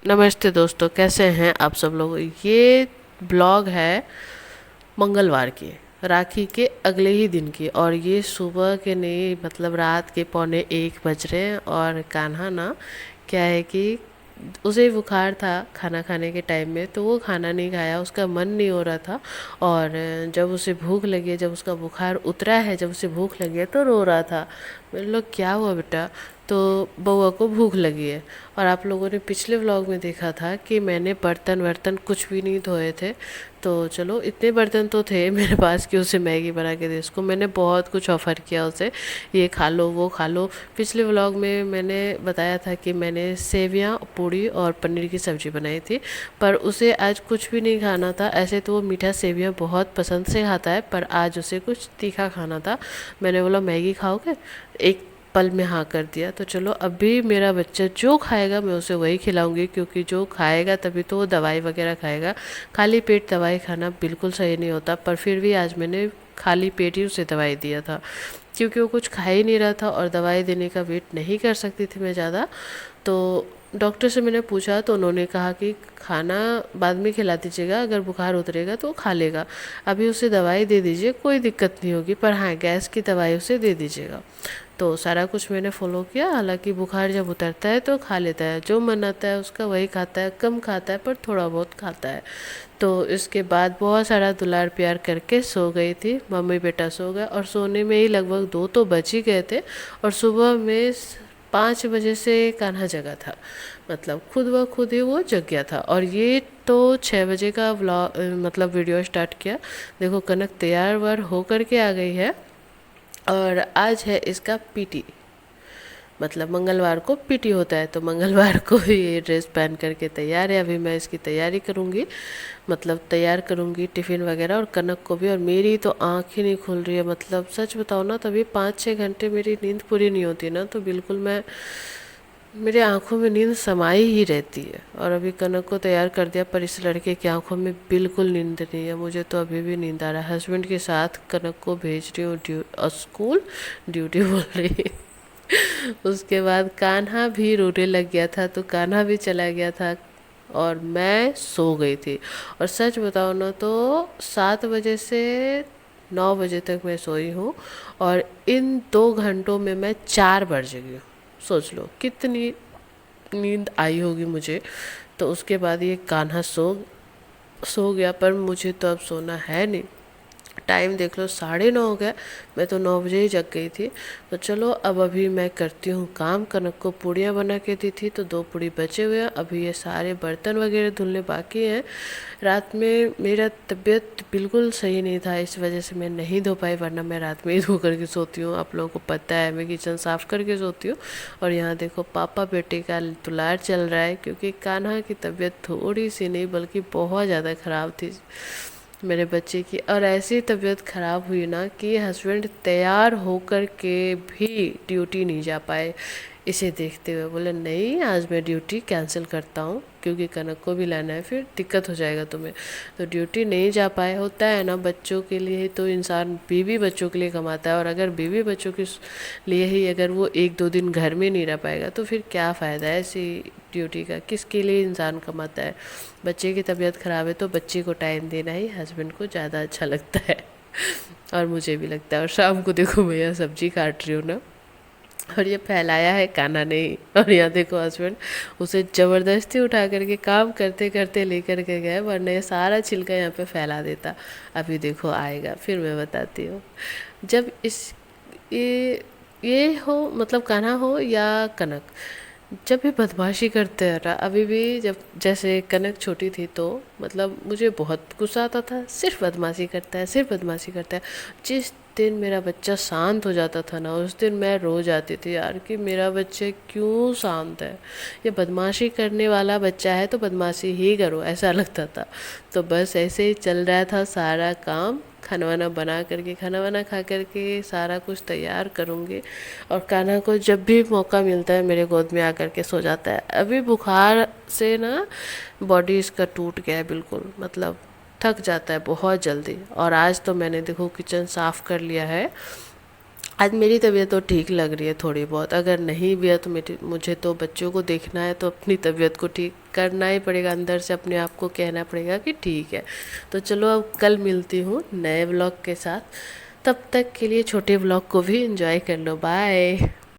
नमस्ते दोस्तों, कैसे हैं आप सब लोग। ये ब्लॉग है मंगलवार की, राखी के अगले ही दिन की। और ये सुबह के नहीं, मतलब रात के 12:45 बज रहे हैं। और कान्हा ना, क्या है कि उसे बुखार था खाना खाने के टाइम में, तो वो खाना नहीं खाया, उसका मन नहीं हो रहा था। और जब उसे भूख लगी, जब उसका बुखार उतरा है, जब उसे भूख लगी है तो रो रहा था। मेरे लोग, क्या हुआ बेटा? तो बउआ को भूख लगी है। और आप लोगों ने पिछले व्लॉग में देखा था कि मैंने बर्तन वर्तन कुछ भी नहीं धोए थे। तो चलो, इतने बर्तन तो थे मेरे पास कि उसे मैगी बना के दे। उसको मैंने बहुत कुछ ऑफ़र किया उसे, ये खा लो वो खा लो। पिछले व्लॉग में मैंने बताया था कि मैंने सेवियाँ, पूड़ी और पनीर की सब्ज़ी बनाई थी। पर उसे आज कुछ भी नहीं खाना था। ऐसे तो वो मीठा सेवियाँ बहुत पसंद से खाता है, पर आज उसे कुछ तीखा खाना था। मैंने बोला मैगी खाओगे? एक पल में हाँ कर दिया। तो चलो, अभी मेरा बच्चा जो खाएगा मैं उसे वही खिलाऊंगी, क्योंकि जो खाएगा तभी तो वो दवाई वगैरह खाएगा। खाली पेट दवाई खाना बिल्कुल सही नहीं होता। पर फिर भी आज मैंने खाली पेट ही उसे दवाई दिया था, क्योंकि वो कुछ खा ही नहीं रहा था और दवाई देने का वेट नहीं कर सकती थी मैं ज़्यादा। तो डॉक्टर से मैंने पूछा तो उन्होंने कहा कि खाना बाद में खिला दीजिएगा, अगर बुखार उतरेगा तो वो खा लेगा। अभी उसे दवाई दे दीजिए, कोई दिक्कत नहीं होगी, पर हाँ, गैस की दवाई उसे दे दीजिएगा। तो सारा कुछ मैंने फ़ॉलो किया। हालांकि बुखार जब उतरता है तो खा लेता है, जो मन आता है उसका वही खाता है। कम खाता है पर थोड़ा बहुत खाता है। तो इसके बाद बहुत सारा दुलार प्यार करके सो गई थी। मम्मी बेटा सो गए और सोने में ही लगभग 2 तो बज ही गए थे। और सुबह में 5 बजे से कान्हा जगा था, मतलब खुद ब खुद ही वो जग गया था। और ये तो 6 बजे का व्लॉग, मतलब वीडियो स्टार्ट किया। देखो, कनक तैयार वार होकर के आ गई है। और आज है इसका पीटी, मतलब मंगलवार को पीटी होता है, तो मंगलवार को ही ये ड्रेस पहन करके तैयार है। अभी मैं इसकी तैयारी करूँगी, मतलब तैयार करूँगी टिफ़िन वगैरह, और कनक को भी। और मेरी तो आँख ही नहीं खुल रही है, मतलब सच बताओ ना, तभी 5-6 घंटे मेरी नींद पूरी नहीं होती ना, तो बिल्कुल मैं, मेरे आँखों में नींद समाई ही रहती है। और अभी कनक को तैयार कर दिया, पर इस लड़के की आँखों में बिल्कुल नींद नहीं है। मुझे तो अभी भी नींद आ रहा है। हस्बैंड के साथ कनक को भेज रही हूँ स्कूल, ड्यूटी बोल रही उसके बाद कान्हा भी रोने लग गया था, तो कान्हा भी चला गया था और मैं सो गई थी। और सच बताओ ना, तो 7 बजे से 9 बजे तक मैं सोई हूँ। और इन 2 घंटों में मैं 4 बार जगी हूँ। सोच लो कितनी नींद आई होगी मुझे। तो उसके बाद ये कान्हा सो गया, पर मुझे तो अब सोना है नहीं। टाइम देख लो, 9:30 हो गया। मैं तो 9 बजे ही जग गई थी। तो चलो, अब अभी मैं करती हूँ काम। कनक को पूड़ियाँ बना के दी थी, तो 2 पूड़ी बचे हुए हैं। अभी ये सारे बर्तन वगैरह धुलने बाकी हैं। रात में मेरा तबीयत बिल्कुल सही नहीं था, इस वजह से मैं नहीं धो पाई, वरना मैं रात में ही धो करके सोती हूँ। आप लोगों को पता है, मैं किचन साफ़ करके सोती हूँ। और यहाँ देखो, पापा बेटे का दुलार चल रहा है, क्योंकि कान्हा की तबीयत थोड़ी सी नहीं बल्कि बहुत ज़्यादा ख़राब थी मेरे बच्चे की। और ऐसी तबीयत ख़राब हुई ना कि हस्बैंड तैयार होकर के भी ड्यूटी नहीं जा पाए। इसे देखते हुए बोले, नहीं आज मैं ड्यूटी कैंसिल करता हूँ, क्योंकि कनक को भी लाना है, फिर दिक्कत हो जाएगा तुम्हें। तो ड्यूटी नहीं जा पाए। होता है ना, बच्चों के लिए ही तो इंसान बीवी बच्चों के लिए कमाता है। और अगर बीवी बच्चों के लिए ही अगर वो 1-2 दिन घर में नहीं रह पाएगा, तो फिर क्या फ़ायदा है ऐसी ड्यूटी का? किसके लिए इंसान कमाता है? बच्चे की तबीयत ख़राब है तो बच्चे को टाइम देना ही हस्बैंड को ज़्यादा अच्छा लगता है और मुझे भी लगता है। और शाम को देखो, मैं यहाँ सब्जी काट रही हूँ ना, और ये फैलाया है कान्हा ने ही। और यहाँ देखो, हस्बैंड उसे ज़बरदस्ती उठा करके काम करते करते लेकर के गए, वरना ये सारा छिलका यहाँ पे फैला देता। अभी देखो आएगा, फिर मैं बताती हूँ। जब इस ये हो, मतलब कान्हा हो या कनक, जब भी बदमाशी करते हैं ना, अभी भी जब जैसे कनक छोटी थी तो मतलब मुझे बहुत गुस्सा आता था। सिर्फ बदमाशी करता है, सिर्फ बदमाशी करता है। जिस दिन मेरा बच्चा शांत हो जाता था ना, उस दिन मैं रो जाती थी यार, कि मेरा बच्चा क्यों शांत है। ये बदमाशी करने वाला बच्चा है तो बदमाशी ही करो, ऐसा लगता था। तो बस ऐसे ही चल रहा था सारा काम। खाना वाना बना करके, खाना वाना खा करके सारा कुछ तैयार करूँगी। और कान्हा को जब भी मौका मिलता है मेरे गोद में आकर के सो जाता है। अभी बुखार से ना बॉडी इसका टूट गया है बिल्कुल, मतलब थक जाता है बहुत जल्दी। और आज तो मैंने देखो किचन साफ़ कर लिया है। आज मेरी तबीयत तो ठीक लग रही है थोड़ी बहुत, अगर नहीं भी है तो मुझे तो बच्चों को देखना है, तो अपनी तबीयत को ठीक करना ही पड़ेगा, अंदर से अपने आप को कहना पड़ेगा कि ठीक है। तो चलो अब कल मिलती हूँ नए व्लॉग के साथ, तब तक के लिए छोटे व्लॉग को भी एंजॉय कर लो। बाय।